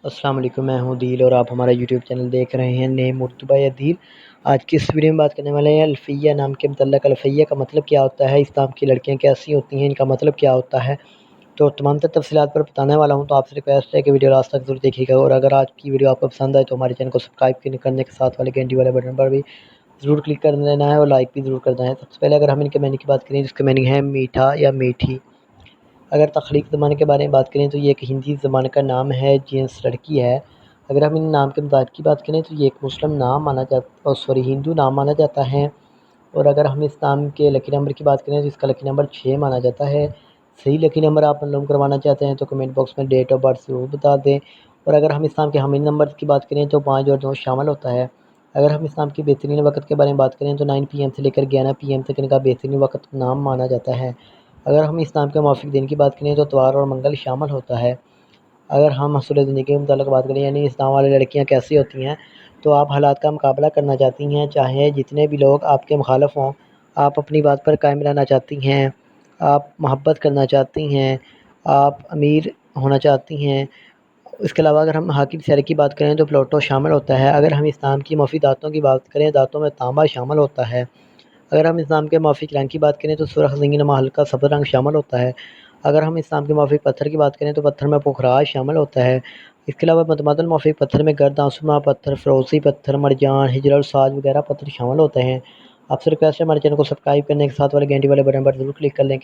السلام علیکم، میں ہوں دل اور آپ ہمارا یوٹیوب چینل دیکھ رہے ہیں نیم مرتبہ یا دل۔ آج کی اس ویڈیو میں بات کرنے والے ہیں الفیہ نام کے متعلق۔ الفیہ کا مطلب کیا ہوتا ہے، اسلام کی لڑکیاں کیسی ہوتی ہیں، ان کا مطلب کیا ہوتا ہے، تو تمام تر تفصیلات پر بتانے والا ہوں۔ تو آپ سے ریکویسٹ ہے کہ ویڈیو لاسٹ تک ضرور دیکھیے گا، اور اگر آج کی ویڈیو آپ کو پسند آئے تو ہمارے چینل کو سبسکرائب کرنے کے ساتھ والے گھنٹی والے بٹن پر بھی ضرور کلک کر دینا ہے اور لائک بھی ضرور کر دینا ہے۔ سب سے پہلے اگر ہم ان کے معنی کی بات کریں، جس کے معنی ہے میٹھا یا میٹھی۔ اگر تخلیق زبان کے بارے میں بات کریں تو یہ ایک ہندی زبان کا نام ہے، جنس لڑکی ہے۔ اگر ہم ان نام کے مطابق کی بات کریں تو یہ ایک مسلم نام مانا جاتا ہندو نام مانا جاتا ہے۔ اور اگر ہم اس نام کے لکی نمبر کی بات کریں تو اس کا لکی نمبر 6 مانا جاتا ہے۔ صحیح لکی نمبر آپ معلوم کروانا چاہتے ہیں تو کمنٹ باکس میں ڈیٹ آف برتھ ضرور بتا دیں۔ اور اگر ہم اس نام کے حامل نمبر کی بات کریں تو 5 اور 2 شامل ہوتا ہے۔ اگر ہم اس نام کی بہترین وقت کے بارے میں بات کریں تو 9 PM سے لے کر 11 PM تک ان کا بہترین وقت نام مانا جاتا ہے۔ اگر ہم اس نام کے موافق دن کی بات کریں تو اتوار اور منگل شامل ہوتا ہے۔ اگر ہم حصول زندگی کے متعلق بات کریں، یعنی اس نام والی لڑکیاں کیسی ہوتی ہیں، تو آپ حالات کا مقابلہ کرنا چاہتی ہیں، چاہے جتنے بھی لوگ آپ کے مخالف ہوں، آپ اپنی بات پر قائم رہنا چاہتی ہیں، آپ محبت کرنا چاہتی ہیں، آپ امیر ہونا چاہتی ہیں۔ اس کے علاوہ اگر ہم حاکم سیارے کی بات کریں تو پلوٹو شامل ہوتا ہے۔ اگر ہم اس نام کی موافق دانتوں کی بات کریں، دانتوں میں تانبا شامل ہوتا ہے۔ اگر ہم اس نام کے موافق رنگ کی بات کریں تو سرخ زنگی نما ہلکا سبز رنگ شامل ہوتا ہے۔ اگر ہم اس نام کے موافق پتھر کی بات کریں تو پتھر میں پخراج شامل ہوتا ہے۔ اس کے علاوہ متبادل موافق پتھر میں گرد آسما پتھر، فیروزی پتھر، مرجان، ہجر اور ساج وغیرہ پتھر شامل ہوتے ہیں۔ آپ سے ریکویسٹ ہے ہمارے چینل کو سبسکرائب کرنے کے ساتھ والے گھنٹی والے بٹن پر ضرور کلک کر لیں۔